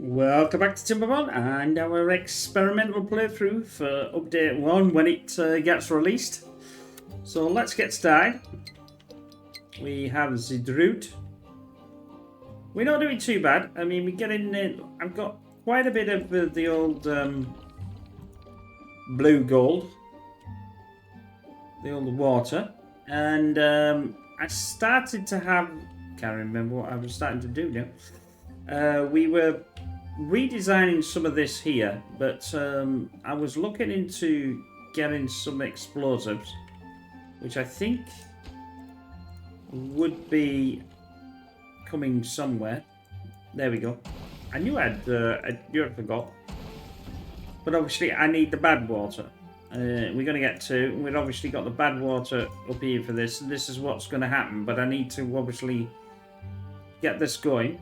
Welcome back to Timberborn and our experimental playthrough for update 1 when it gets released. So let's get started. We have the route. We're not doing too bad. I mean, we're getting I've got quite a bit of the old blue gold, the old water, and I started to have, can't remember what I was starting to do now. We were redesigning some of this here, but I was looking into getting some explosives, which I think would be coming somewhere. There we go. I knew I'd forgot, but obviously I need the bad water. We're going to get to. We've obviously got the bad water up here for this. This is what's going to happen, but I need to obviously get this going.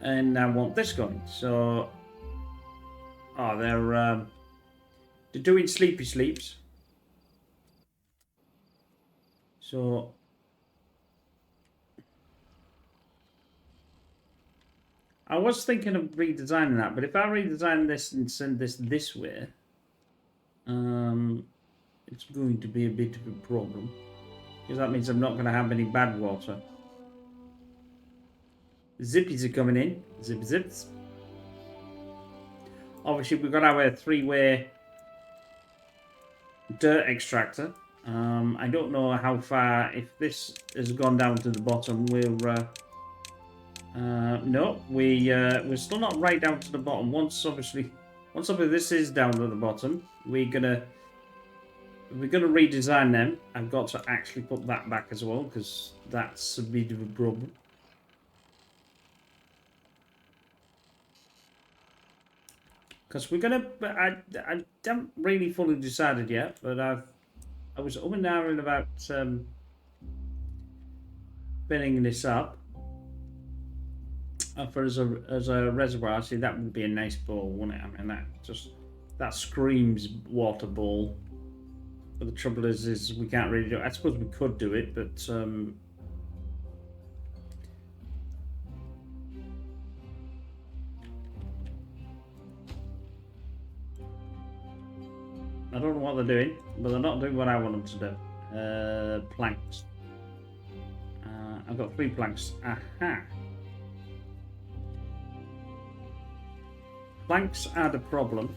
And I want this going. So, they're doing sleepy sleeps. So, I was thinking of redesigning that, but if I redesign this and send this way, it's going to be a bit of a problem, because that means I'm not going to have any bad water. Zippies are coming in. Zip zips. Obviously, we've got our 3-way dirt extractor. I don't know how far, if this has gone down to the bottom. No, we're still not right down to the bottom. Once obviously this is down to the bottom, we're gonna redesign them. I've got to actually put that back as well, because that's a bit of a problem. Because we're gonna, I haven't really fully decided yet, but I was and ahhing about filling this up for as a reservoir. See, that would be a nice bowl, wouldn't it? I mean, that screams water bowl. But the trouble is we can't really do it. I suppose we could do it, but I don't know what they're doing, but they're not doing what I want them to do. Planks. I've got 3 planks. Aha! Planks are the problem.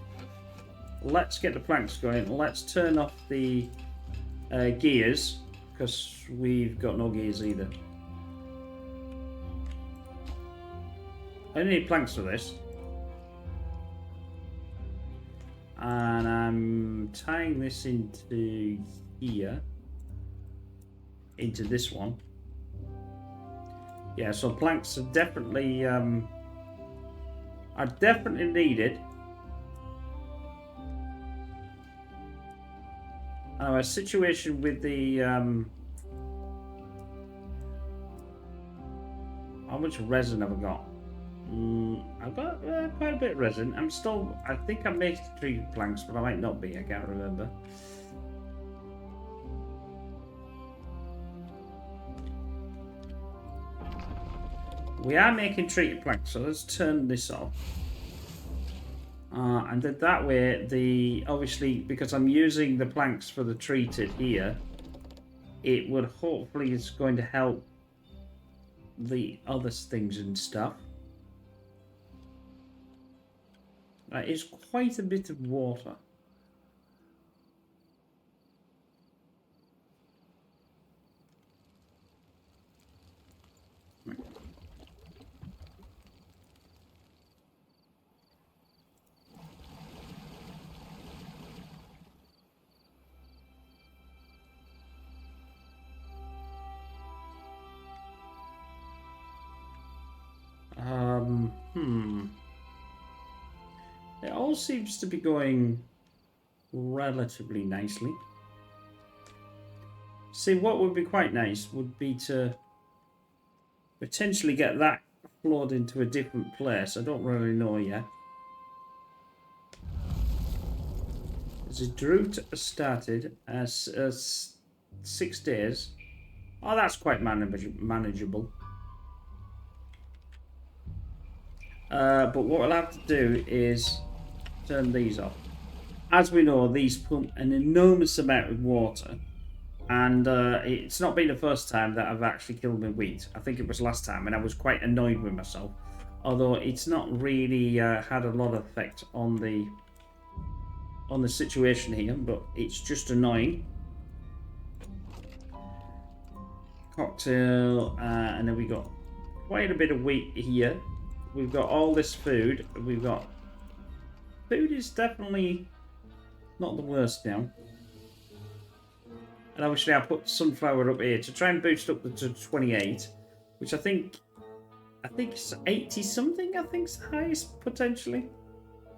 Let's get the planks going. Let's turn off the gears, because we've got no gears either. I need planks for this. And I'm tying this into here, into this one. Yeah, so planks are definitely needed. Our situation with the how much resin have I got? I've got quite a bit of resin. I think I'm making 3 planks, but I might not be. I can't remember. We are making treated planks, so let's turn this off. And then that way, obviously, because I'm using the planks for the treated here, it would hopefully is going to help the other things and stuff. That is quite a bit of water. It all seems to be going relatively nicely. See, what would be quite nice would be to potentially get that flowed into a different place. I don't really know yet. The drought started as 6 days. Oh, that's quite manageable. But what we'll have to do is turn these off. As we know, these pump an enormous amount of water. And it's not been the first time that I've actually killed my wheat. I think it was last time, and I was quite annoyed with myself. Although it's not really had a lot of effect on the situation here, but it's just annoying. Cocktail, and then we got quite a bit of wheat here. We've got all this food. We've got food is definitely not the worst now. And obviously I put sunflower up here to try and boost up to 28, which I think it's 80 something. I think it's the highest potentially.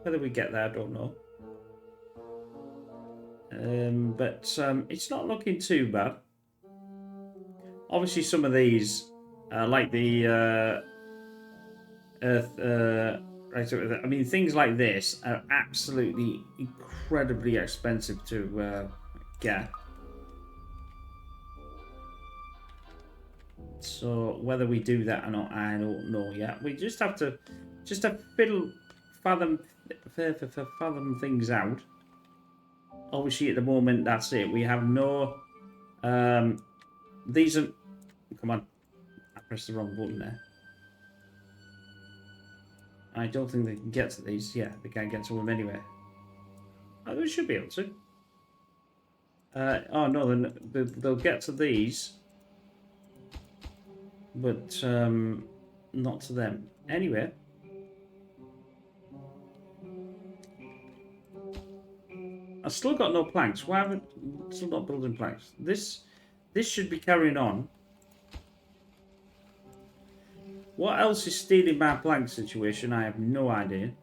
Whether we get there, I don't know. But it's not looking too bad. Obviously, some of these, like the earth, right? I mean, things like this are absolutely incredibly expensive to get. So whether we do that or not, I don't know yet. We just have to fathom things out. Obviously, at the moment, that's it. We have no. These are. Come on, I pressed the wrong button there. I don't think they can get to these. Yeah, they can't get to them anyway. Oh, they should be able to. Oh no, they'll get to these. But not to them. Anyway. I've still got no planks. Why haven't still not building planks? This should be carrying on. What else is stealing my plank situation? I have no idea.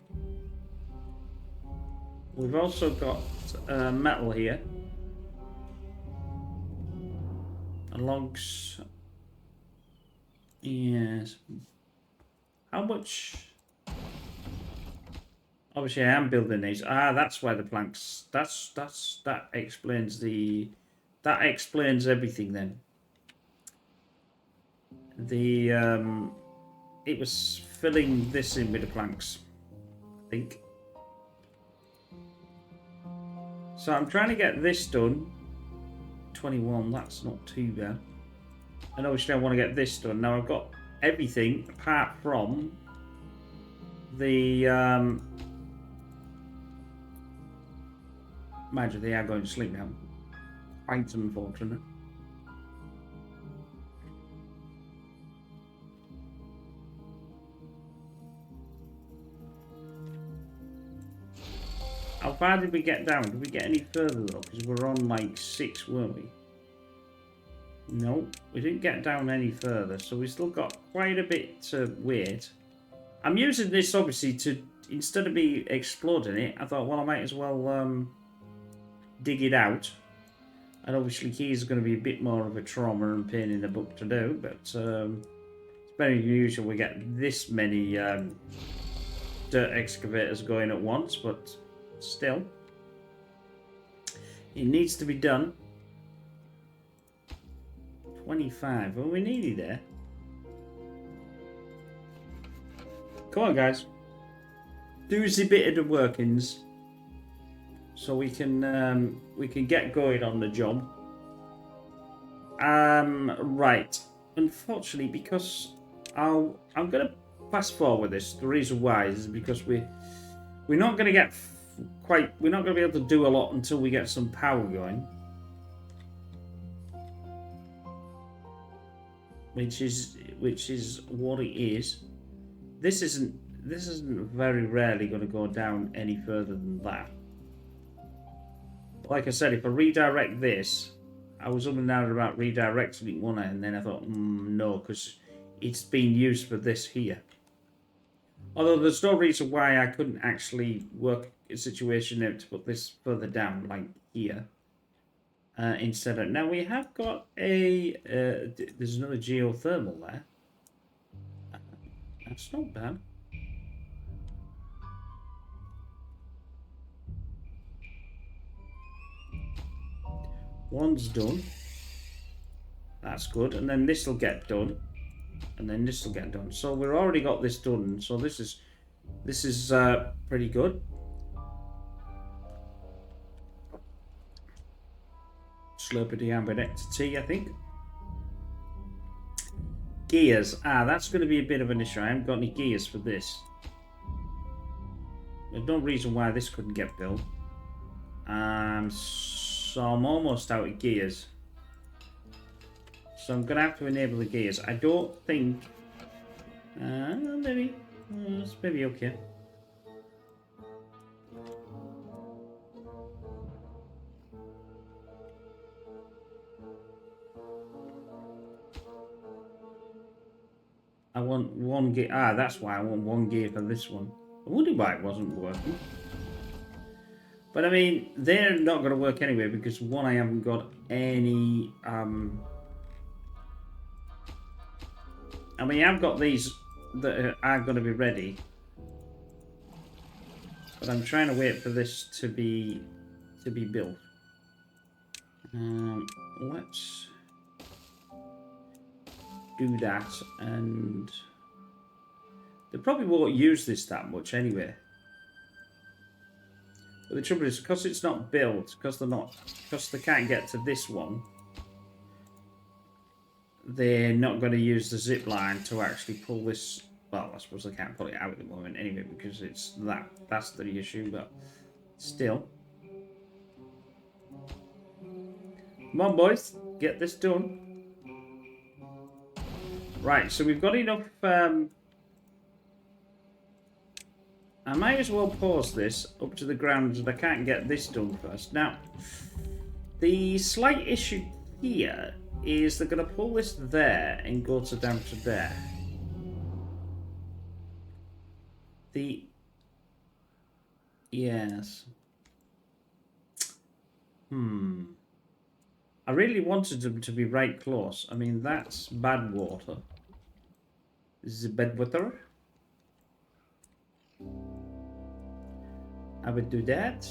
We've also got metal here. And logs. Yes. How much? Obviously, I am building these. Ah, that's why the planks. That explains the. That explains everything then. The it was filling this in with the planks, I think. So I'm trying to get this done. 21. That's not too bad. And obviously I want to get this done. Now I've got everything apart from the imagine they are going to sleep now. Quite unfortunate. How far did we get down? Did we get any further though? Because we're on like 6, weren't we? No, we didn't get down any further, so we still got quite a bit to wait. I'm using this obviously to, instead of me exploding it, I thought, well, I might as well dig it out. And obviously keys are going to be a bit more of a trauma and pain in the butt to do, but it's very unusual we get this many dirt excavators going at once, but still, it needs to be done. 25. Well, we're nearly there. Come on, guys. Do the bit of the workings, so we can get going on the job. Right. Unfortunately, because I'm gonna fast forward this. The reason why is because we're not gonna get we're not gonna be able to do a lot until we get some power going. Which is what it is. This isn't very rarely going to go down any further than that. Like I said, if I redirect this, I was up and down about redirecting it one end, and then I thought, no, because it's being used for this here. Although there's no reason why I couldn't actually work a situation out to put this further down, like here. Instead of now we have got a there's another geothermal there. That's not bad. One's done. That's good, and then this will get done, and then this will get done. So we've already got this done. So this is This is pretty good. Slurpity ambidextrity, I think. Gears. That's going to be a bit of an issue. I haven't got any gears for this. There's no reason why this couldn't get built. So I'm almost out of gears. So I'm going to have to enable the gears. I don't think... maybe... it's maybe okay. I want one gear. That's why I want one gear for this one. I wonder why it wasn't working. But I mean, they're not going to work anyway because one, I haven't got any. I mean, I've got these that are going to be ready, but I'm trying to wait for this to be built. Let's do that, and they probably won't use this that much anyway. But the trouble is, because it's not built, because they can't get to this one, they're not going to use the zip line to actually pull this. Well, I suppose they can't pull it out at the moment anyway because it's that's the issue. But still, come on, boys, get this done. Right, so we've got enough. I might as well pause this up to the ground that I can't get this done first. Now, the slight issue here is they're going to pull this there and go down to there. Yes. I really wanted them to be right close. I mean, that's bad water. This is bad water. I would do that.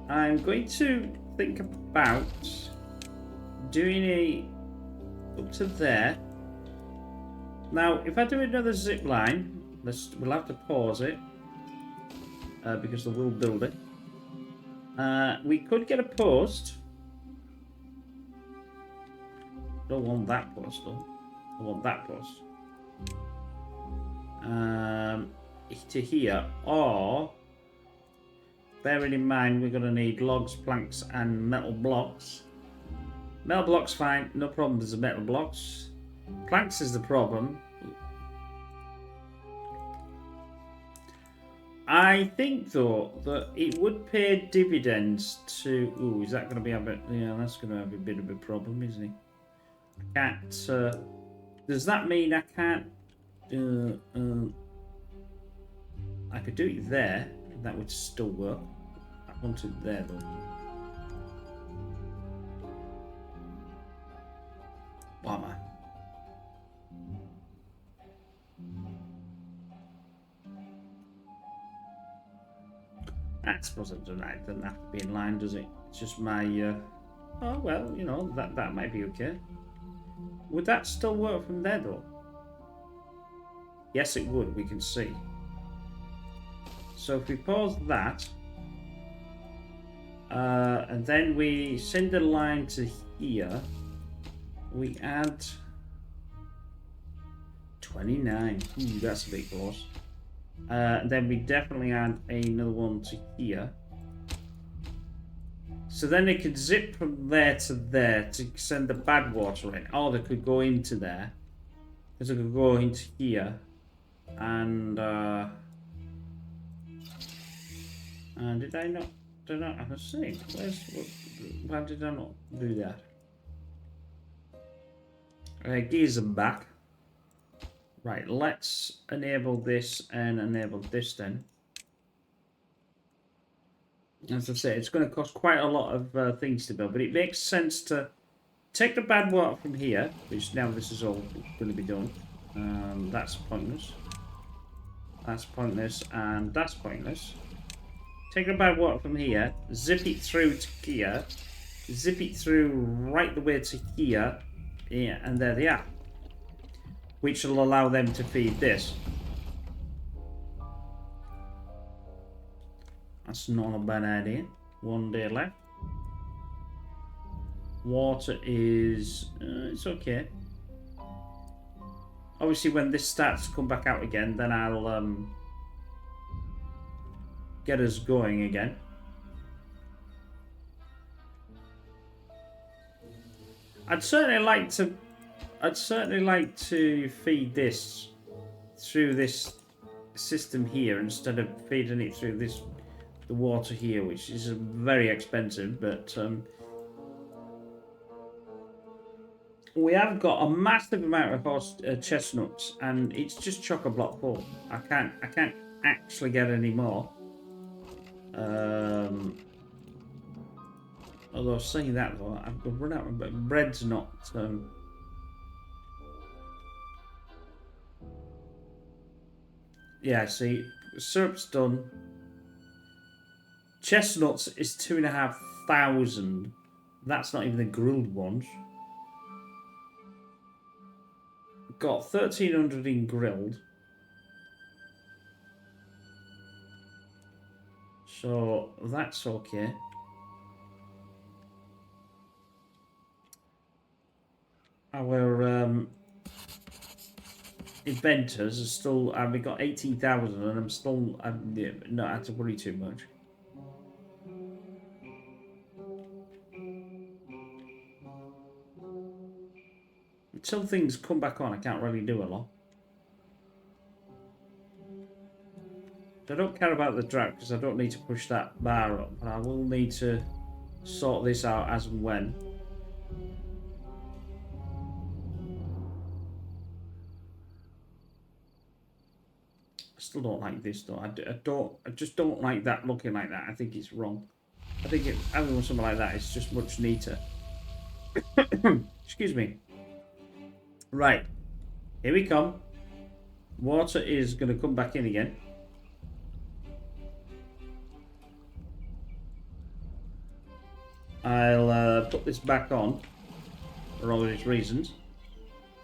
I'm going to think about doing a up to there. Now, if I do another zip line, we'll have to pause it because they will build it. We could get a post. Don't want that post though. I want that post. To here, or bearing in mind we're going to need logs, planks, and metal blocks. Metal blocks, fine, no problem. There's the metal blocks. Planks is the problem. I think though that it would pay dividends to. Ooh, is that going to be a bit? Yeah, that's going to have a bit of a problem, isn't it? I can't. Does that mean I can't? I could do it there. That would still work. I want it there though. Bummer. I suppose it doesn't have to be in line, does it? It's just my. Oh well, you know that might be okay. Would that still work from there though? Yes, it would. We can see. So if we pause that, and then we send a line to here, we add 29. Ooh, that's a bit close. Then we definitely add another one to here. So then they could zip from there to send the bad water in. Or they could go into there. Because they could go into here. And did I not have a see? Why did I not do that? Gears are back. Right, let's enable this and enable this then. As I say, it's going to cost quite a lot of things to build, but it makes sense to take the bad water from here, which now this is all going to be done. That's pointless. That's pointless, and that's pointless. Take the bad water from here, zip it through to here, zip it through right the way to here, yeah, and there they are. Which will allow them to feed this. That's not a bad idea. 1 day left. Water is... it's okay. Obviously, when this starts to come back out again, then I'll get us going again. I'd certainly like to feed this through this system here instead of feeding it through the water here, which is very expensive, but we have got a massive amount of chestnuts, and it's just chock-a-block full. I can't actually get any more. Although saying that though, I've run out of bread's not. Yeah, see, syrup's done. Chestnuts is 2,500. That's not even the grilled ones. Got 1,300 in grilled. So that's okay. Our inventors are still. We've got 18,000, and I'm still. I've not had to worry too much. Until things come back on, I can't really do a lot. I don't care about the drought because I don't need to push that bar up, but I will need to sort this out as and when. I still don't like this though. I just don't like that looking like that. I think it's wrong. I think having something like that is just much neater. Excuse me. Right, here we come. Water is going to come back in again. I'll put this back on for obvious reasons.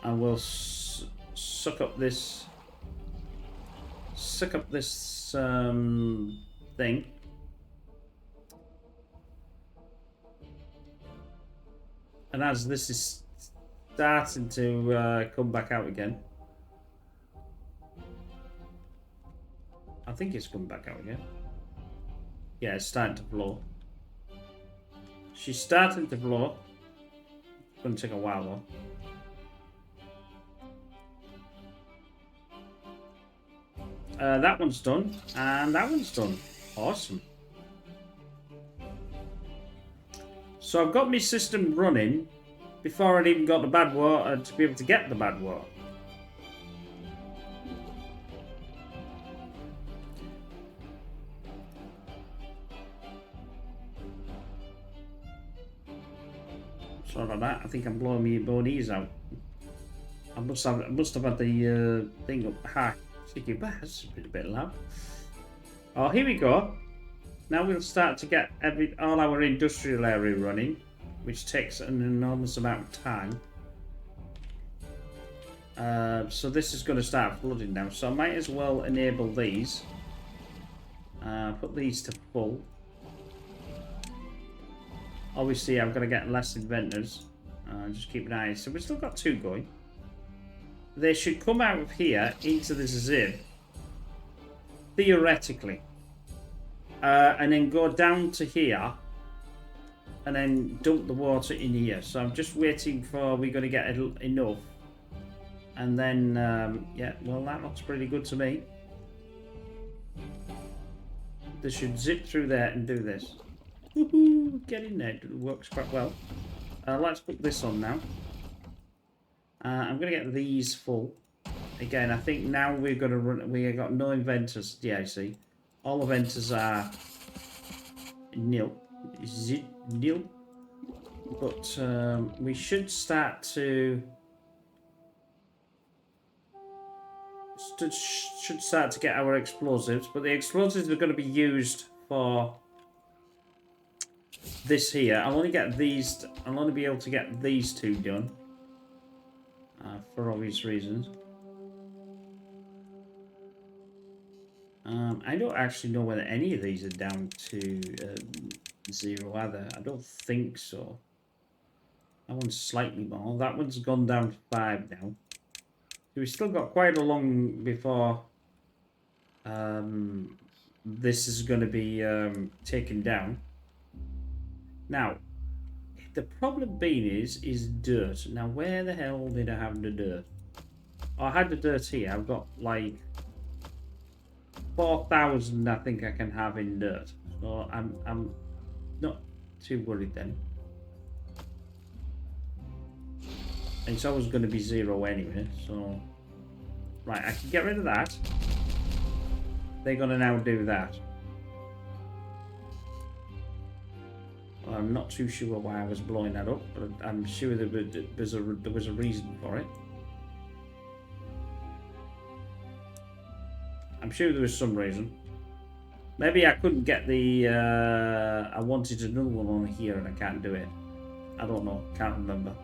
I will suck up this thing. And as this is starting to come back out again, I think it's come back out again. Yeah, it's starting to flow. She's starting to flow. It's going to take a while though. That one's done, and that one's done. Awesome. So I've got my system running before I'd even got the bad water to be able to get the bad water. Sorry about that. I think I'm blowing my bonies out. I must have had the thing up high. That's a bit loud. Oh, here we go. Now we'll start to get all our industrial area running, which takes an enormous amount of time. So this is going to start flooding now. So I might as well enable these. Put these to full. Obviously, I'm going to get less inventors. Just keep an eye. So we've still got 2 going. They should come out of here into this zip, theoretically, and then go down to here, and then dump the water in here. So I'm just waiting for we're going to get enough, and then yeah, well, that looks pretty good to me. They should zip through there and do this. Woohoo! Get in there. It works quite well. Let's put this on now. I'm going to get these full. Again, I think now we're going to run... We have got no inventors. Yeah, I see. All inventors are nil. Nil. But we should start to... Should start to get our explosives. But the explosives are going to be used for this here. I'll only get these... I'll only be able to get these 2 done. For obvious reasons. I don't actually know whether any of these are down to 0 either. I don't think so. That one's slightly more. That one's gone down to 5 now. So we've still got quite a long before this is going to be taken down. Now, the problem being is dirt. Now, where the hell did I have the dirt? Oh, I had the dirt here. I've got like 4,000. I think I can have in dirt. So I'm not too worried then. And it's always going to be 0 anyway. So right, I can get rid of that. They're going to now do that. I'm not too sure why I was blowing that up, but I'm sure there was a reason for it. I'm sure there was some reason. Maybe I couldn't get the... I wanted another one on here and I can't do it. I don't know. Can't remember.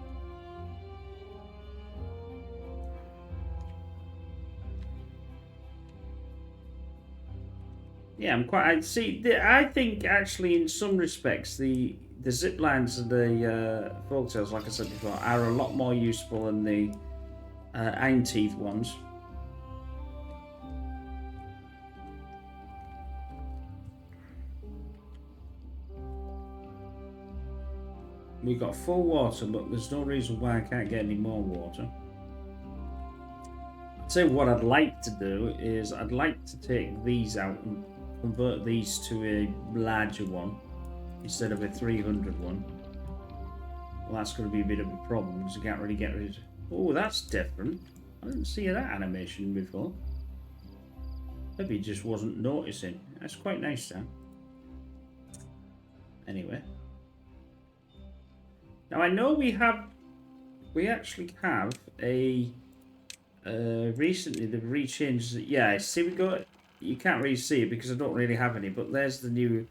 Yeah, I'm quite... I think actually in some respects the zip lines and the folktales, like I said before, are a lot more useful than the iron teeth ones. We've got full water, but there's no reason why I can't get any more water. I'd say what I'd like to do is I'd like to take these out and convert these to a larger one instead of a 300 one. Well, that's going to be a bit of a problem because you can't really get rid of... Oh, that's different. I didn't see that animation before. Maybe it just wasn't noticing. That's quite nice, then. Anyway. Now I know we actually have a recently they've rechanged it. Yeah, see we got, you can't really see it because I don't really have any, but there's the new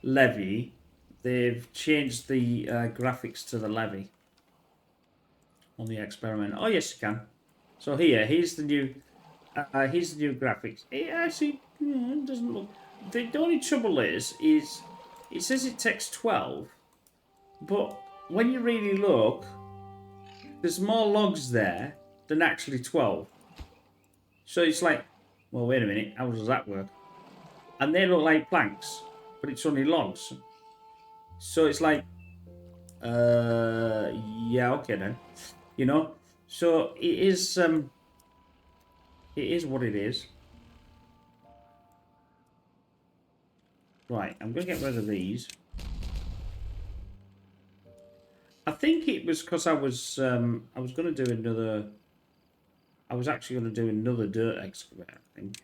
levy. They've changed the graphics to the levy on the experiment. Oh yes, you can. So here's the new graphics. It actually doesn't look. The only trouble is it says it takes 12, but when you really look, there's more logs there than actually 12. So it's like, well, wait a minute, how does that work? And they look like planks, but it's only logs. So it's like, yeah, okay then. You know? So it is what it is. Right, I'm going to get rid of these. I think it was because I was going to do another... I was actually going to do another dirt excavator, I think.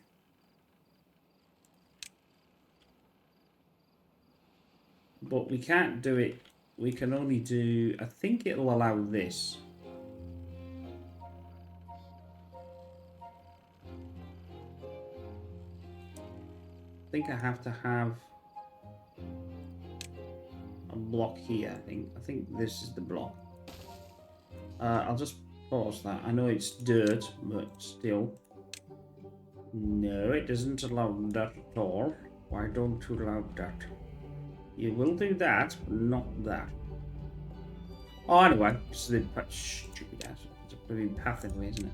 But we can't do it. We can only do... I think it'll allow this. I think I have to have a block here, I think. I think this is the block. I'll just pause that. I know it's dirt, but still. No, it doesn't allow that at all. Why don't you allow that? You will do that, but not that. Oh, anyway, it's the stupid ass. It's a pretty path anyway, isn't it?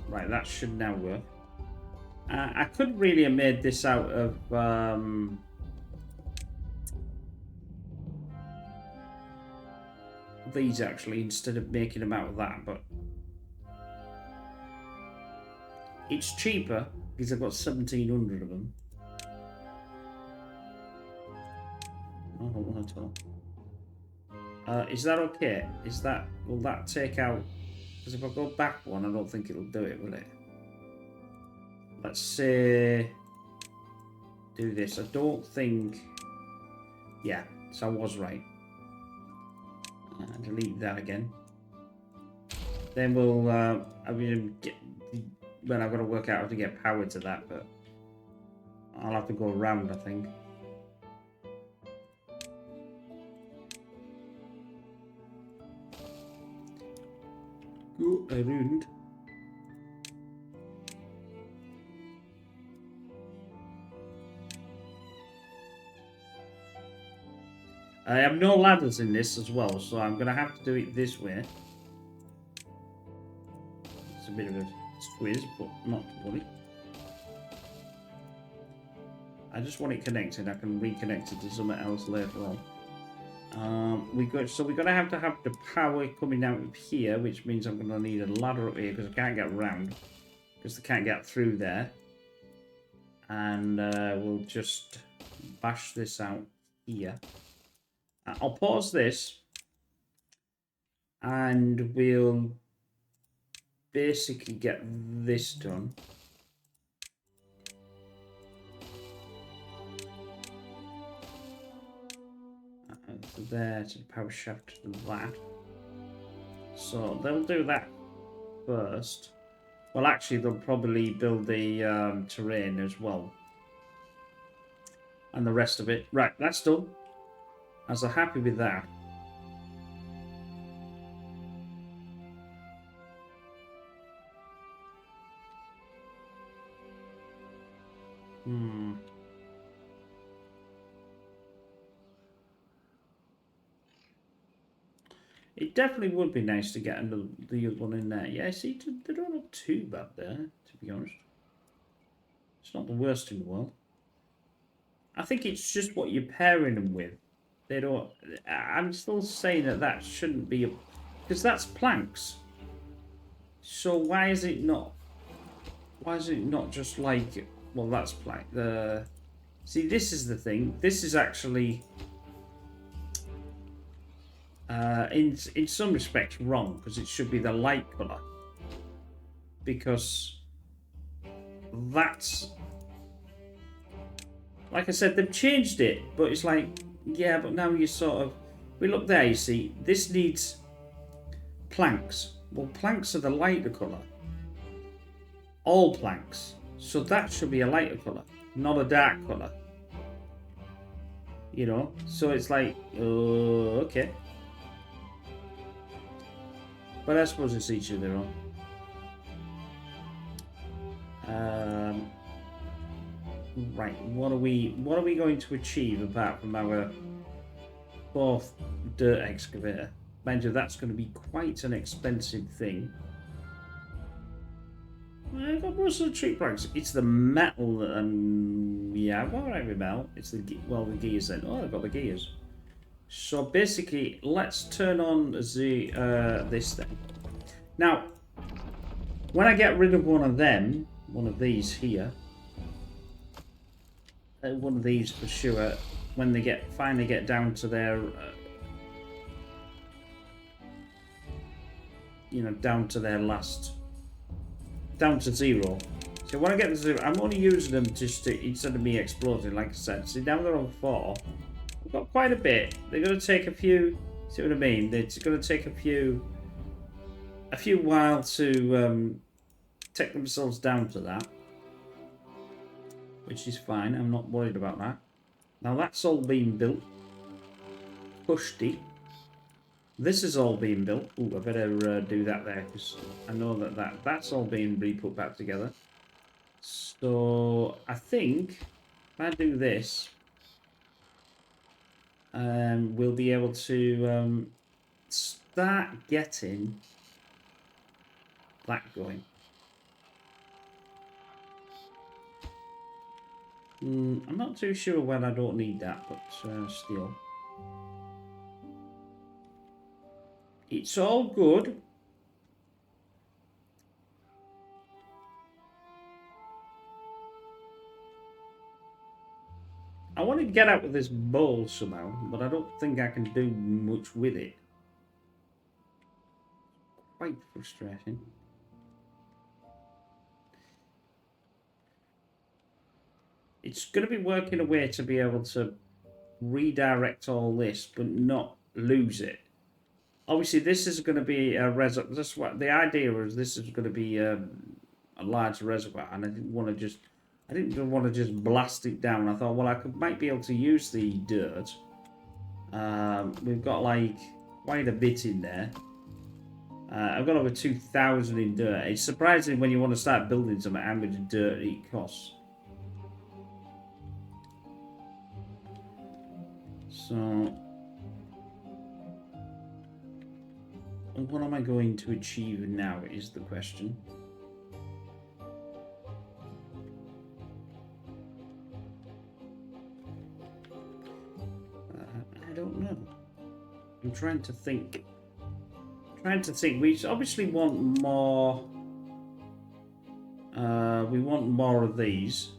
Right, that should now work. I could really have made this out of these actually instead of making them out of that, but it's cheaper because I've got 1,700 of them. I don't want to tell. Is that okay? Will that take out? Because if I go back one, I don't think it'll do it, will it? Let's say do this. I don't think. Yeah, so I was right. Delete that again. Then we'll. I mean, well, I've got to work out how to get power to that, but I'll have to go around, I think. Go around. I have no ladders in this as well, so I'm going to have to do it this way. It's a bit of a squeeze, but not to worry. I just want it connected. I can reconnect it to something else later on. So we're going to have the power coming out of here, which means I'm going to need a ladder up here because I can't get around. Because they can't get through there. And we'll just bash this out here. I'll pause this. And we'll basically get this done. So there to the power shaft to that. So they'll do that first. Well, actually, they'll probably build the terrain as well. And the rest of it. Right, that's done. As I'm happy with that. It definitely would be nice to get the other one in there. Yeah, see, they don't look too bad there, to be honest. It's not the worst in the world. I think it's just what you're pairing them with. They don't... I'm still saying that shouldn't be a... Because that's planks. So why is it not... Why is it not just like... Well, that's plank. See, this is the thing. This is actually... in some respects wrong, because it should be the light colour. Because that's... Like I said, they've changed it, but it's like, yeah, but now you sort of... We look there, you see, this needs planks. Well, planks are the lighter colour. All planks. So that should be a lighter colour, not a dark colour. You know? So it's like, okay. But I suppose it's each of their own. Right, what are we going to achieve apart from our fourth dirt excavator? Mind you, that's going to be quite an expensive thing. I've got most of the tree planks. It's the metal that yeah, I'm alright with metal. It's the gears then. Oh, I've got the gears. So basically, let's turn on the this thing. Now, when I get rid of one of these here, one of these for sure, when they finally get down to their, you know, down to their last, down to zero. So when I get to zero, I'm only using them just to, instead of me exploding, like I said. See, now they're on 4. We've got quite a bit. They're going to take a few, see what I mean? It's going to take a few while to take themselves down to that. Which is fine, I'm not worried about that. Now that's all being built. Pushty. This is all being built. Ooh, I better do that there, because I know that's all being re-put back together. So, I think, if I do this, we'll be able to start getting that going. I'm not too sure when I don't need that, but still. It's all good. I want to get out of this bowl somehow, but I don't think I can do much with it. Quite frustrating. It's going to be working a way to be able to redirect all this, but not lose it. Obviously, this is going to be a reservoir. That's what the idea was. This is going to be a large reservoir, and I didn't want to just blast it down. I thought, well, might be able to use the dirt. We've got like quite a bit in there. I've got over 2,000 in dirt. It's surprising when you want to start building something how much dirt it costs. So, what am I going to achieve now is the question. I don't know. I'm trying to think. We obviously want more. We want more of these.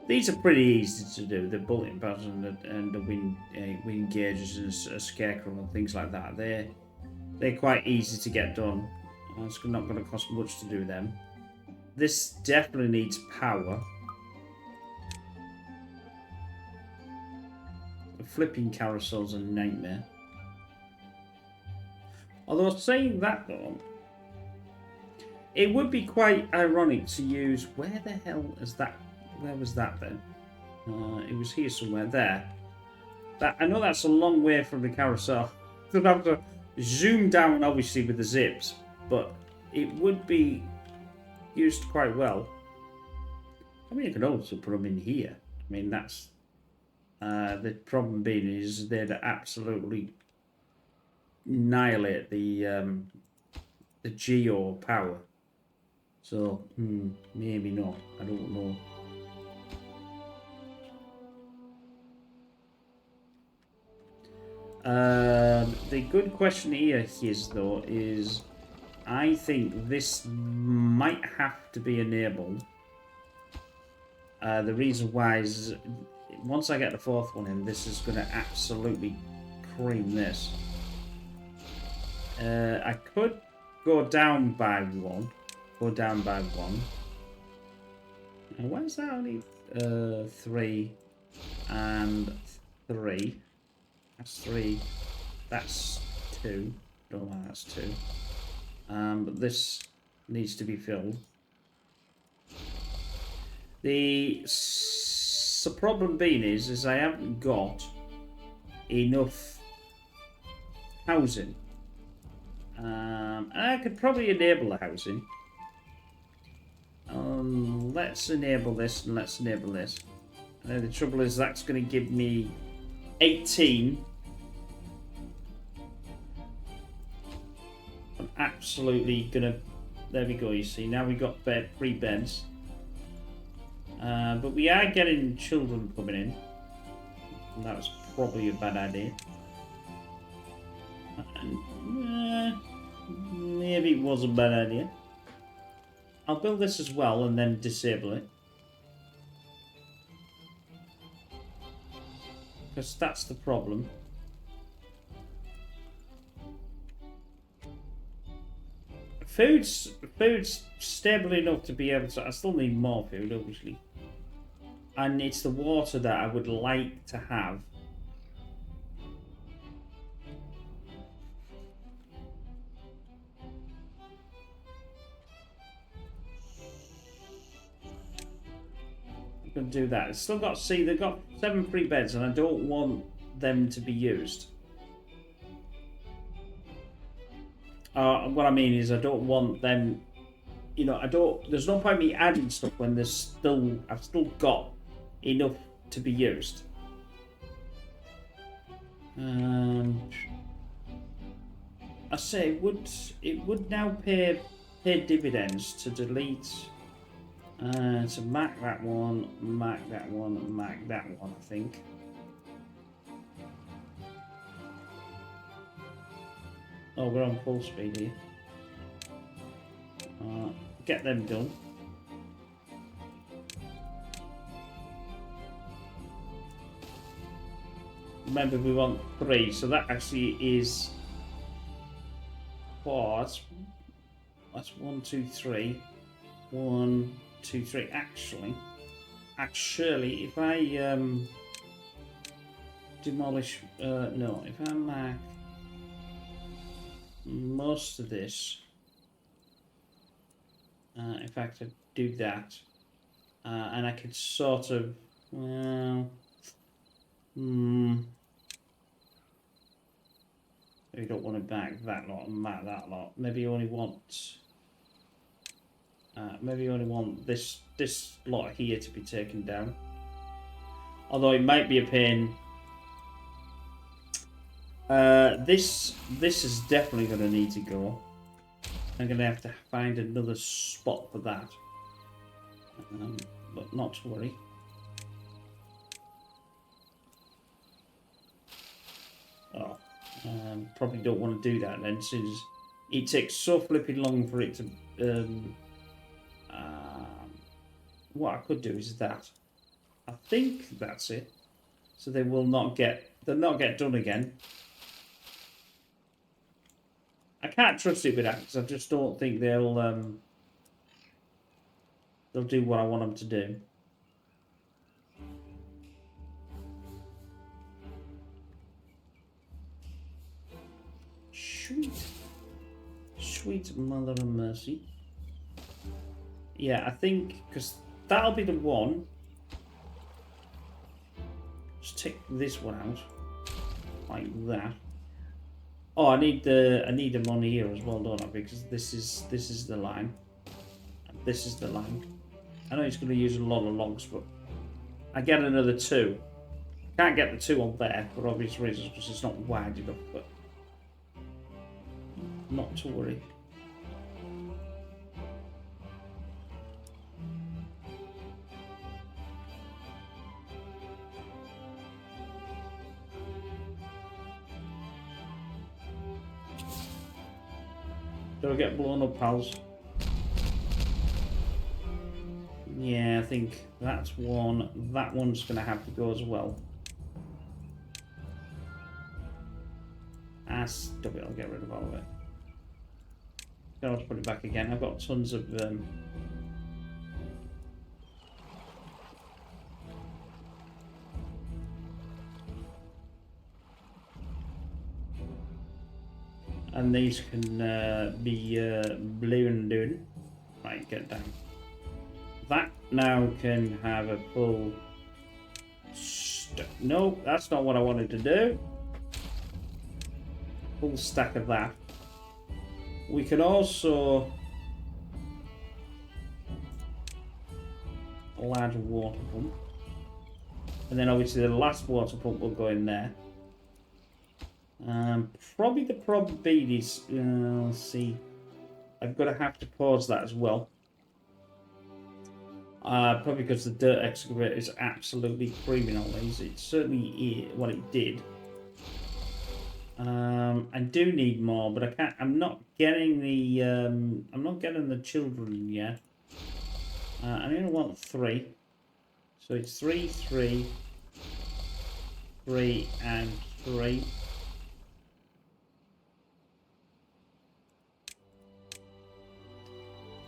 These are pretty easy to do. The bulletin pads and the wind gauges and a scarecrow and things like that. They're quite easy to get done. It's not going to cost much to do them. This definitely needs power. The flipping carousel's a nightmare. Although saying that though, it would be quite ironic to use. Where the hell is that? Where was that then? It was here somewhere. There. I know that's a long way from the carousel. I'd have to zoom down, obviously, with the zips, but it would be used quite well. I mean, you could also put them in here. I mean, that's the problem being is they'd absolutely annihilate the geo power. So maybe not. I don't know. The good question here is though is I think this might have to be enabled. The reason why is once I get the fourth one in, this is going to absolutely cream this. I could go down by one. And why is that only 3 and 3? That's 3. That's 2. Don't know why that's 2. But this needs to be filled. The problem being is I haven't got enough housing. I could probably enable the housing. Let's enable this and let's enable this. And the trouble is that's going to give me 18. I'm absolutely going to... There we go, you see. Now we've got 3 beds. But we are getting children coming in. And that was probably a bad idea. Maybe it was a bad idea. I'll build this as well and then disable it. Because that's the problem. Food's stable enough to be able to... I still need more food, obviously. And it's the water that I would like to have. I'm going to do that. It's still got... See, they've got 7 free beds and I don't want them to be used. What I mean is I don't want them... You know, I don't... There's no point me adding stuff when there's still... I've still got enough to be used. I say it would now pay dividends to delete to mark that one, mark that one, mark that one, I think. Oh, we're on full speed here. Get them done. Remember, we want 3, so that actually is 4. That's 1, 2, 3. 1, 2, 3. Actually, if I demolish, no, if I mark most of this, in fact, I do that, and I could sort of, well, We don't want it back that lot and that lot. Maybe you only want this lot here to be taken down. Although it might be a pain. This is definitely going to need to go. I'm going to have to find another spot for that. But not to worry. Oh, probably don't want to do that then, since it takes so flipping long for it to. What I could do is that. I think that's it. So they will not get. They'll not get done again. I can't trust it with that because I just don't think they'll do what I want them to do. Sweet mother of mercy. Yeah, I think because that'll be the one. Just take this one out like that. Oh, I need them on here as well, don't I? Because this is the line. And this is the line. I know it's going to use a lot of logs, but I get another 2. Can't get the 2 on there for obvious reasons because it's not wide enough. But not to worry. Don't get blown up, pals. Yeah, I think that's one. That one's going to have to go as well. Ah, stop it. I'll get rid of all of it. I'll put it back again. I've got tons of... and these can be blue and doing. Right, get down. That now can have a full... No, that's not what I wanted to do. Full stack of that. We can also... a large water pump. And then obviously the last water pump will go in there. Probably the problem is, let's see, I've got to have to pause that as well. Probably because the dirt excavator is absolutely creaming on these. It certainly is what it did. I do need more, but I can't. I'm not getting the. I'm not getting the children yet. I only want 3, so it's 3, 3, 3, and 3.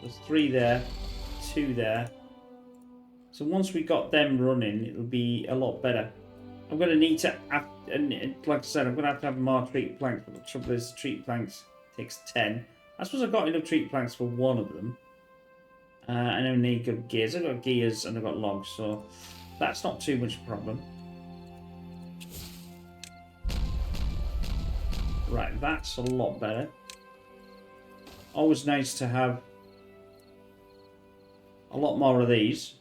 There's 3 there, 2 there. So once we got them running, it'll be a lot better. I'm going to need to, and like I said, I'm going to have more treat planks. But the trouble is, treat planks takes 10. I suppose I've got enough treat planks for one of them. I don't need good gears. I've got gears and I've got logs, so that's not too much problem. Right, that's a lot better. Always nice to have a lot more of these.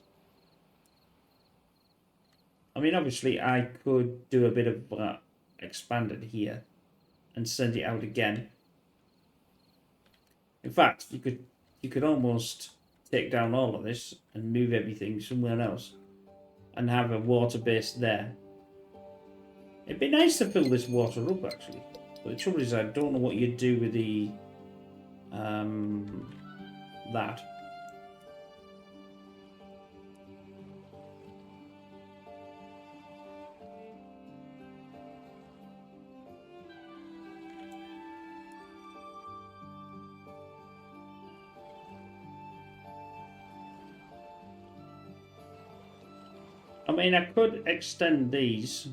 I mean, obviously, I could do a bit of expanded here and send it out again. In fact, you could almost take down all of this and move everything somewhere else and have a water base there. It'd be nice to fill this water up, actually. But the trouble is, I don't know what you'd do with the that. I mean, I could extend these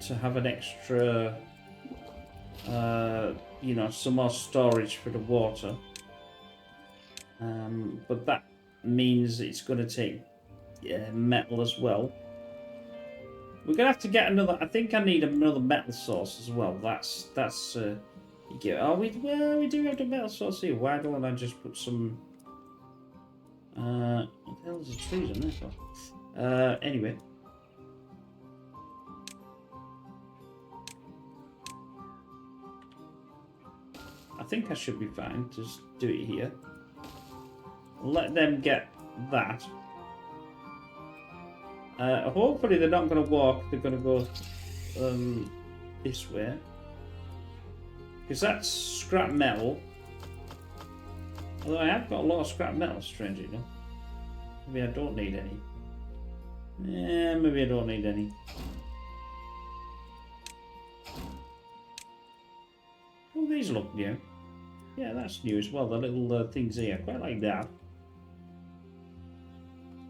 to have an extra, you know, some more storage for the water. But that means it's going to take metal as well. We're gonna have to get another. I think I need another metal source as well. That's. You get. Oh, well, we do have the metal source here. Why don't I just put some? What the hell is the trees on this one? Anyway. I think I should be fine. Just do it here. Let them get that. Hopefully they're not going to walk. They're going to go this way. Because that's scrap metal. Although I have got a lot of scrap metal, strangely enough. Maybe I don't need any. Yeah, maybe I don't need any. Oh, these look new. Yeah, that's new as well. The little things here. I quite like that.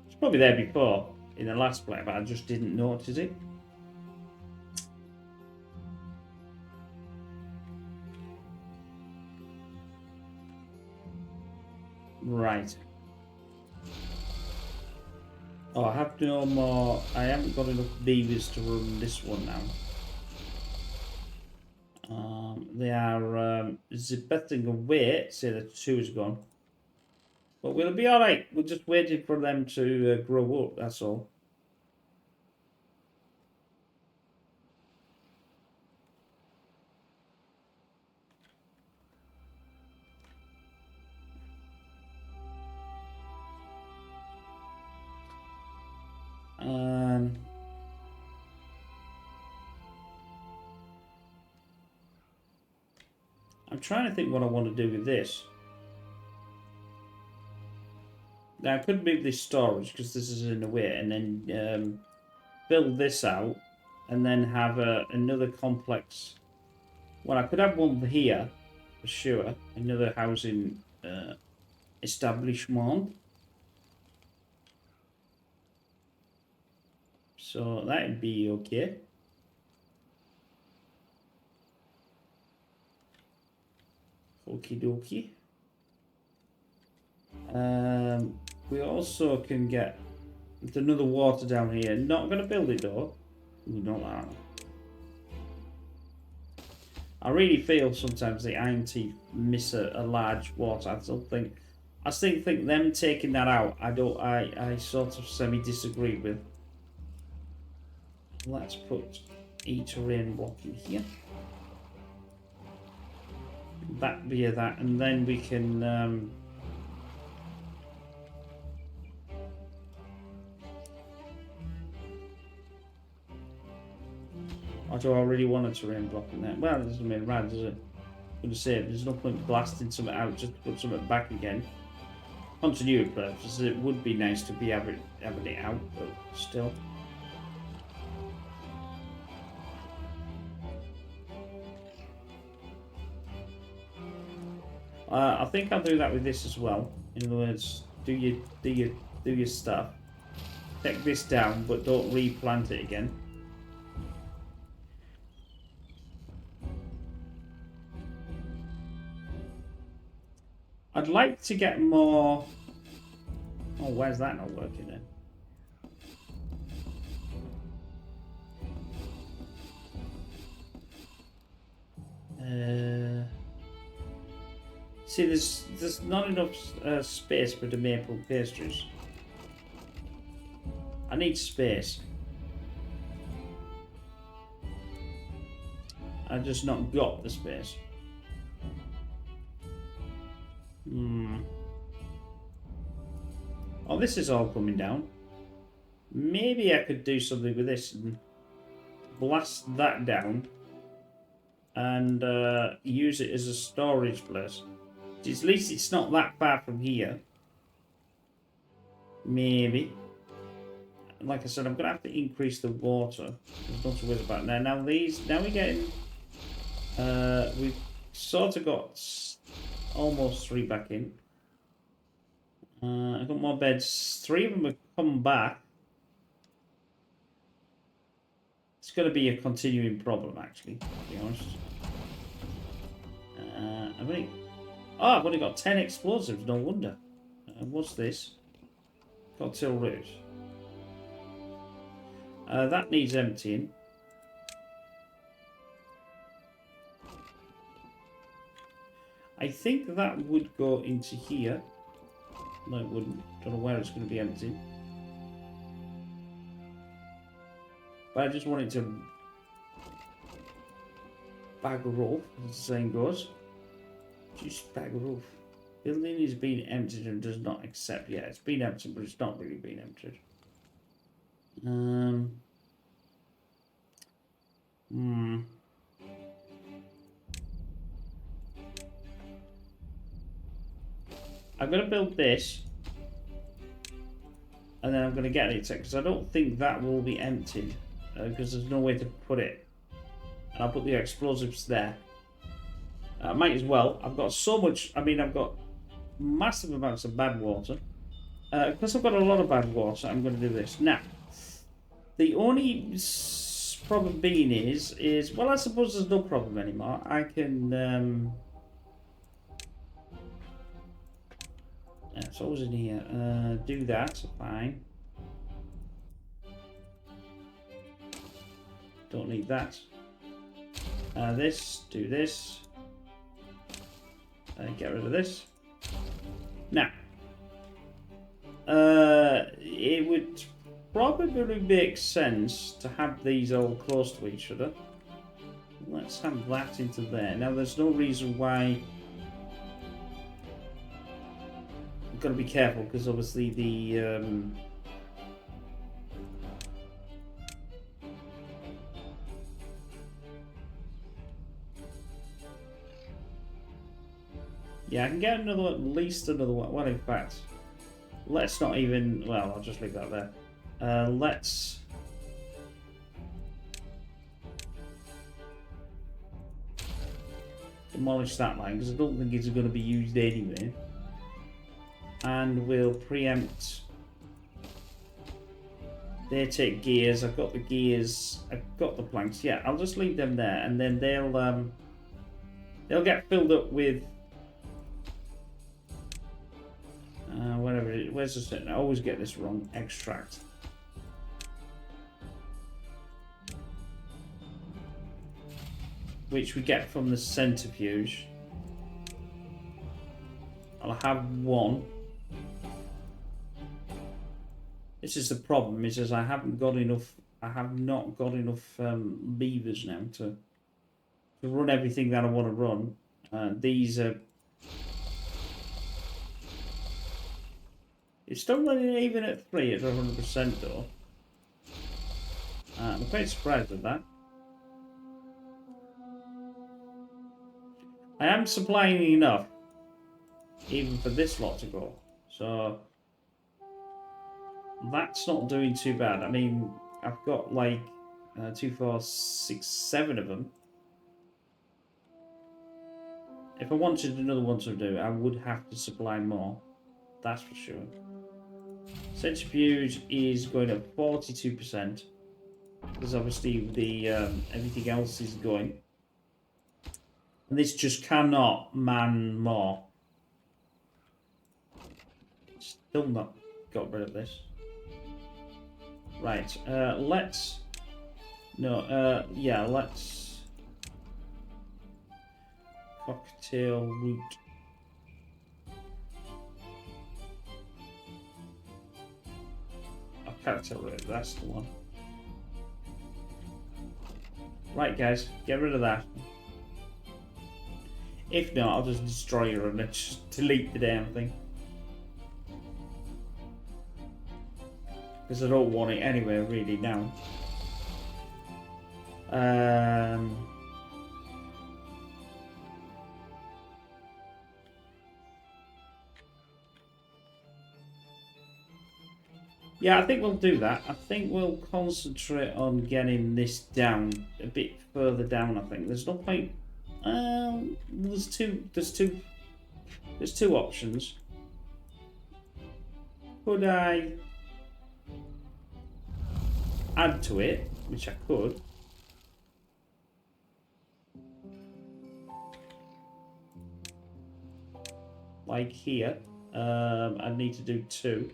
It's probably there before in the last play, but I just didn't notice it. Right. Oh, I have no more. I haven't got enough beavers to run this one now. They are zipping away. Say the 2 is gone. But we'll be alright. We're just waiting for them to grow up, that's all. I'm trying to think what I want to do with this. Now I could move this storage because this is in the way, and then build this out, and then have another complex. Well, I could have one here for sure. Another housing establishment. So that'd be okay. Okie dokie. We also can get another water down here. Not going to build it though. Not that. I really feel sometimes the iron teeth miss a large water. I still think them taking that out. I sort of semi disagree with. Let's put a terrain block in here. That via that, and then we can. Or do I really want a terrain block in there? Well, it doesn't mean rad, does it? I'm going to say there's no point blasting something out just to put something back again. Continuity purposes, it would be nice to be having it out, but still. I think I'll do that with this as well. In other words, do your stuff. Take this down, but don't replant it again. I'd like to get more. Oh, where's that not working then? See, there's not enough space for the maple pastries. I need space. I've just not got the space. Oh, this is all coming down. Maybe I could do something with this and blast that down and use it as a storage place. At least it's not that far from here. Maybe. Like I said, I'm going to have to increase the water. There's nothing to worry about now. Now we're getting... we've sort of got almost 3 back in. I've got more beds. 3 of them have come back. It's going to be a continuing problem, actually, to be honest. I've only got 10 explosives, no wonder. What's this? Cocktail root. That needs emptying. I think that would go into here. No, it wouldn't. Don't know where it's going to be empty. But I just want it to bag a roof, as the saying goes. Just bag a roof. Building is being emptied and does not accept. Yeah, it's been emptied, but it's not really been emptied. I'm going to build this. And then I'm going to get it, because I don't think that will be emptied. Because there's no way to put it. And I'll put the explosives there. I might as well. I've got so much. I mean, I've got massive amounts of bad water. Because I've got a lot of bad water, I'm going to do this. Now, the only problem being is well, I suppose there's no problem anymore. I can. It's always in here. Do that. Fine. Don't need that. This. Do this. Get rid of this. Now, it would probably make sense to have these all close to each other. Let's have that into there. Now, there's no reason why. I've got to be careful because obviously the. Yeah, I can get another one, at least another one. Well, in fact, let's not even. Well, I'll just leave that there. Let's. Demolish that line because I don't think it's going to be used anyway. And we'll preempt. They take gears. I've got the gears. I've got the planks. Yeah, I'll just leave them there, and then they'll get filled up with. Whatever it is. Where's the certain? I always get this wrong. Extract. Which we get from the centrifuge. I'll have one. This is the problem, is I haven't got enough. I have not got enough beavers now to run everything that I want to run. These are. It's still running even at 3 at 100% though. I'm quite surprised at that. I am supplying enough, even for this lot to go. So that's not doing too bad. I mean, I've got like 2, 4, 6, 7 of them. If I wanted another one to do, I would have to supply more. That's for sure. Centrifuge is going at 42%. Because obviously the everything else is going. And this just cannot man more. Still not got rid of this. Right, let's... No, yeah, let's... Cocktail root. Cocktail root, that's the one. Right, guys, get rid of that. If not, I'll just destroy her and just delete the damn thing. Because I don't want it anywhere really now. Yeah, I think we'll do that. I think we'll concentrate on getting this down a bit further down. I think there's no point. There's two options. Could I add to it, which I could. Like here, I need to do 2.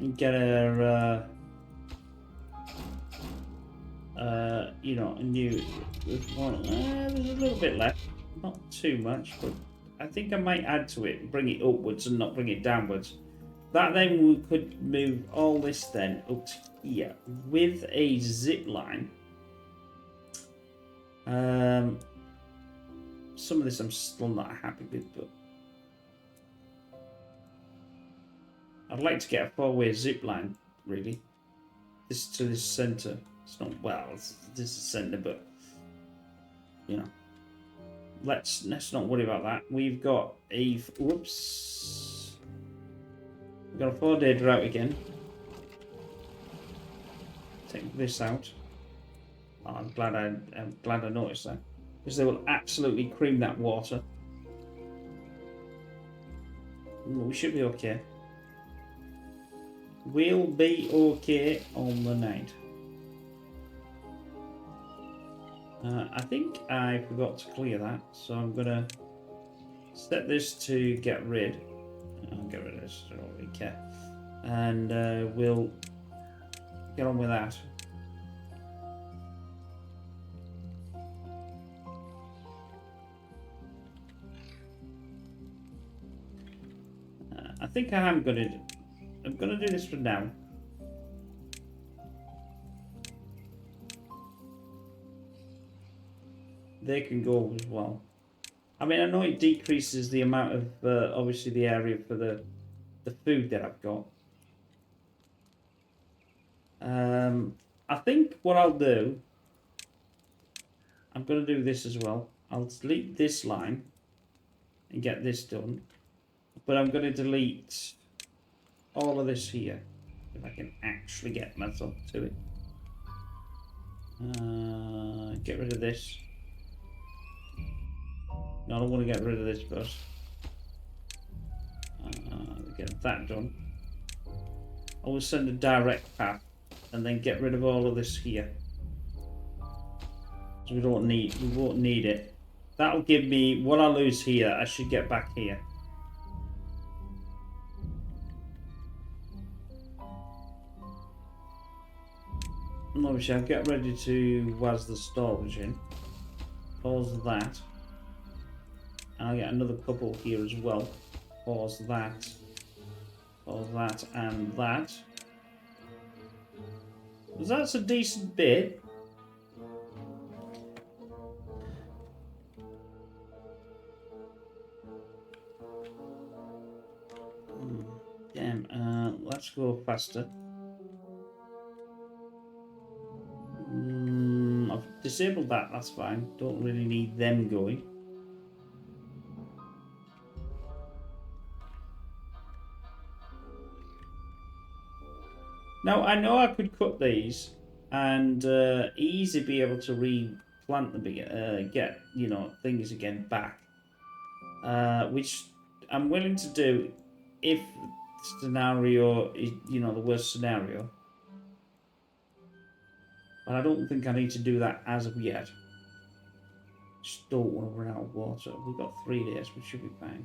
get a you know, a new one. There's a little bit left, not too much, but I think I might add to it, bring it upwards and not bring it downwards. That then we could move all this then up to here with a zip line. Some of this I'm still not happy with, but I'd like to get a four-way zip line, really. This to this center. It's not, well, this is center, but you know. Let's not worry about that. We've got a whoops. We've got a 4-day drought again. Take this out. Oh, I'm glad I noticed that, because they will absolutely cream that water. We should be okay. We'll be okay on the night. I think I forgot to clear that, so I'm gonna set this to get rid. I'll get rid of this, I don't really care. And we'll get on with that. I think I'm gonna do this for now. They can go as well. I mean, I know it decreases the amount of obviously the area for the food that I've got. I think what I'll do, I'm going to do this as well. I'll delete this line and get this done, but I'm going to delete all of this here if I can actually get myself to it. Get rid of this. No, I don't want to get rid of this first. Get that done. I will send a direct path and then get rid of all of this here. So we won't need it. That'll give me what I lose here. I should get back here. And obviously I'll get ready to was the storage in. Pause that. I'll get another couple here as well. Pause that. Pause that and that. Because that's a decent bit. Damn, let's go faster. I've disabled that, that's fine. Don't really need them going. Now, I know I could cut these and easily be able to replant them, get, you know, things again back. Which I'm willing to do if the scenario is, you know, the worst scenario. But I don't think I need to do that as of yet. Just don't want to run out of water. We've got 3 days, we should be fine.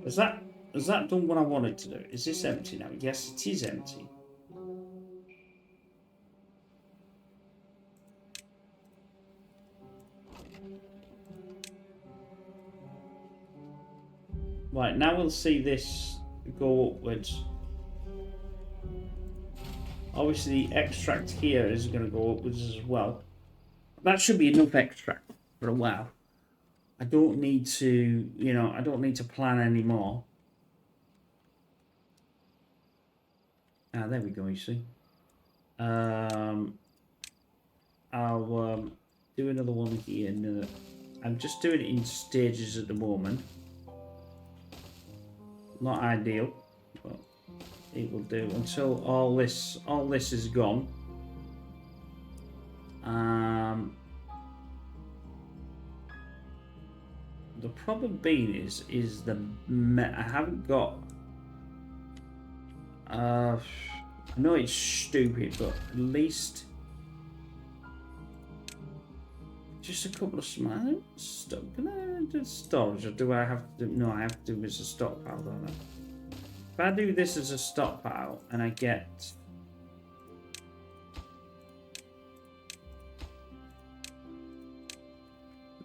Has that done what I wanted to do? Is this empty now? Yes, it is empty. Right, now we'll see this go upwards. Obviously the extract here is going to go upwards as well. That should be enough extract for a while. I don't need to, you know, I don't need to plan anymore. Ah, there we go, you see. I'll do another one here. I'm just doing it in stages at the moment. Not ideal, but it will do until all this is gone. The problem being is I haven't got I know it's stupid, but at least just a couple of small stuff. Can I do storage, or do I have to do? No, I have to do this as a stockpile, don't I? If I do this as a stockpile and I get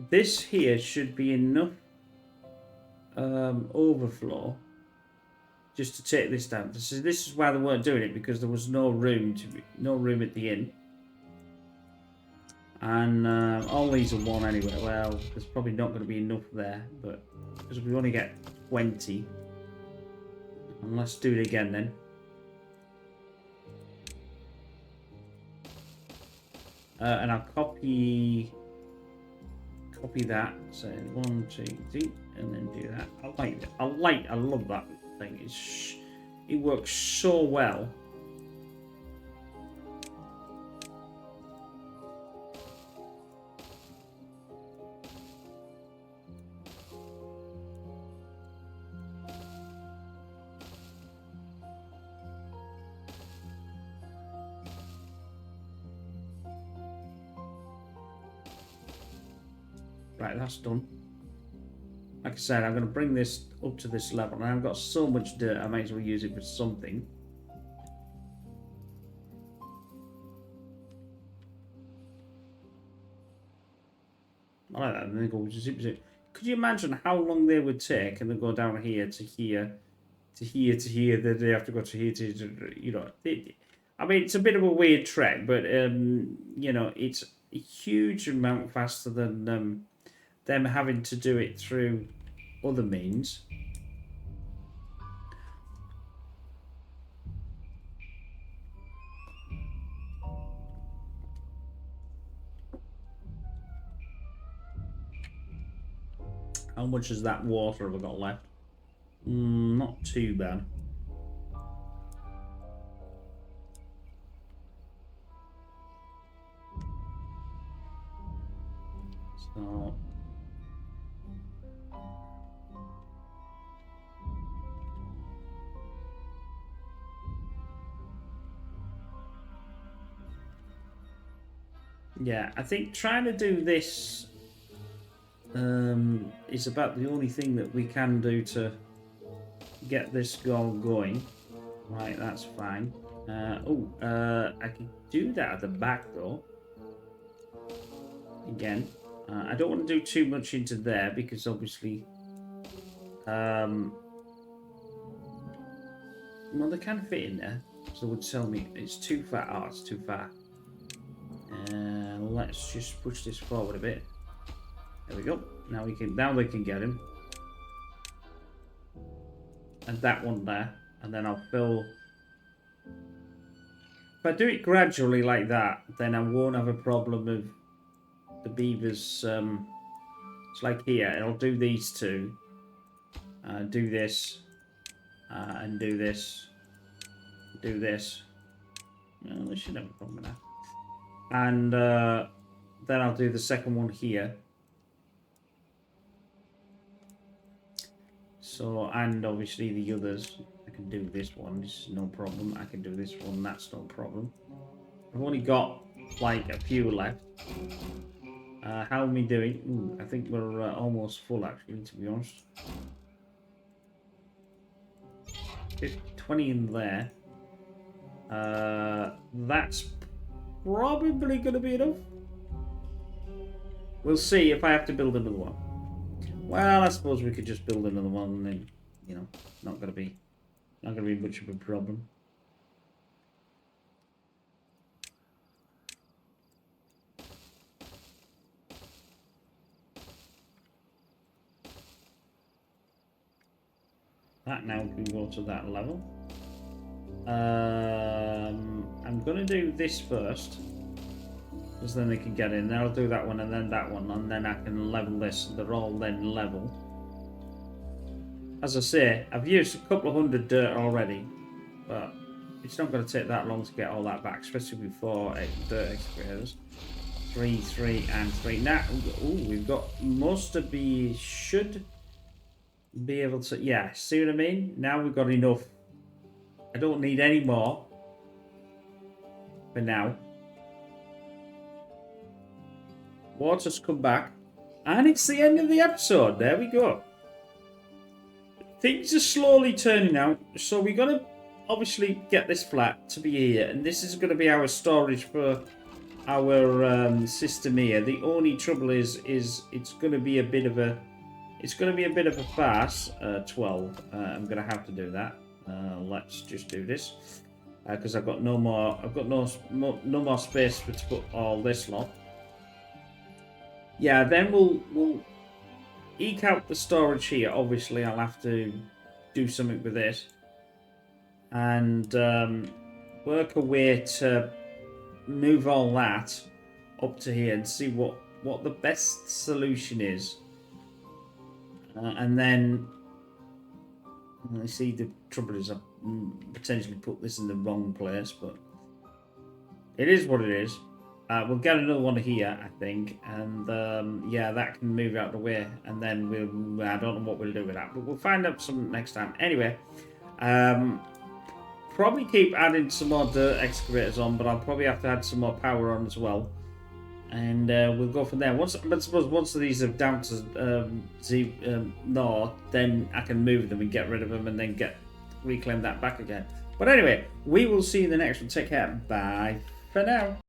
this here, should be enough overflow just to take this down. This is why they weren't doing it, because there was no room at the inn. And all these are one anyway. Well, there's probably not going to be enough there, but because we only get 20. And let's do it again then. And I'll copy that. So 1, 2, 3, and then do that. I love that thing. It works so well. Right, that's done. Like I said, I'm going to bring this up to this level. And I've got so much dirt, I might as well use it for something. I like that. And then they go zip, zip. Could you imagine how long they would take, and they go down here to here, to here, to here, then they have to go to here, to, you know. I mean, it's a bit of a weird trek, but, you know, it's a huge amount faster than them having to do it through other means. How much is that water have I got left? Not too bad. So yeah, I think trying to do this is about the only thing that we can do to get this goal going. Right, that's fine. I can do that at the back though. Again, I don't want to do too much into there because obviously, well, they can fit in there. So they would tell me it's too far. Oh, it's too far. Let's just push this forward a bit. There we go. Now they can get him. And that one there. And then I'll fill. If I do it gradually like that, then I won't have a problem with the beavers. It's like here. I'll do these two. Do this. And do this. Do this. Well, they should have a problem with that. And then I'll do the second one here. So, and obviously the others. I can do this one, this is no problem. I can do this one, that's no problem. I've only got like a few left. How are we doing? Ooh, I think we're almost full actually, to be honest. 20 in there. That's probably going to be enough. We'll see if I have to build another one. Well, I suppose we could just build another one and then, you know, not going to be much of a problem. That now can go to that level. I'm going to do this first, because then they can get in. Then I'll do that one and then that one, and then I can level this. They're all then level. As I say, I've used a couple of hundred dirt already, but it's not going to take that long to get all that back, especially with 4 dirt excavators. 3, 3, and 3. Now, we've got should be able to, yeah, see what I mean? Now we've got enough. I don't need any more. for now. Water's come back. And it's the end of the episode. There we go. Things are slowly turning out. So we're going to obviously get this flat to be here. And this is going to be our storage for our system here. The only trouble is it's going to be a bit of a farce. 12. I'm going to have to do that. Let's just do this. Because I've got no more space to put all this lot. Yeah, then we'll eke out the storage here. Obviously, I'll have to do something with this. And work a way to move all that up to here and see what the best solution is. And then, you see, the trouble is I've potentially put this in the wrong place, but it is what it is. We'll get another one here, I think, and yeah, that can move out the way, and then I don't know what we'll do with that, but we'll find out some next time. Anyway, probably keep adding some more dirt excavators on, but I'll probably have to add some more power on as well, and we'll go from there. But suppose once of these are down to north, then I can move them and get rid of them, and then reclaim that back again. But anyway, we will see you in the next one. Take care. Bye for now.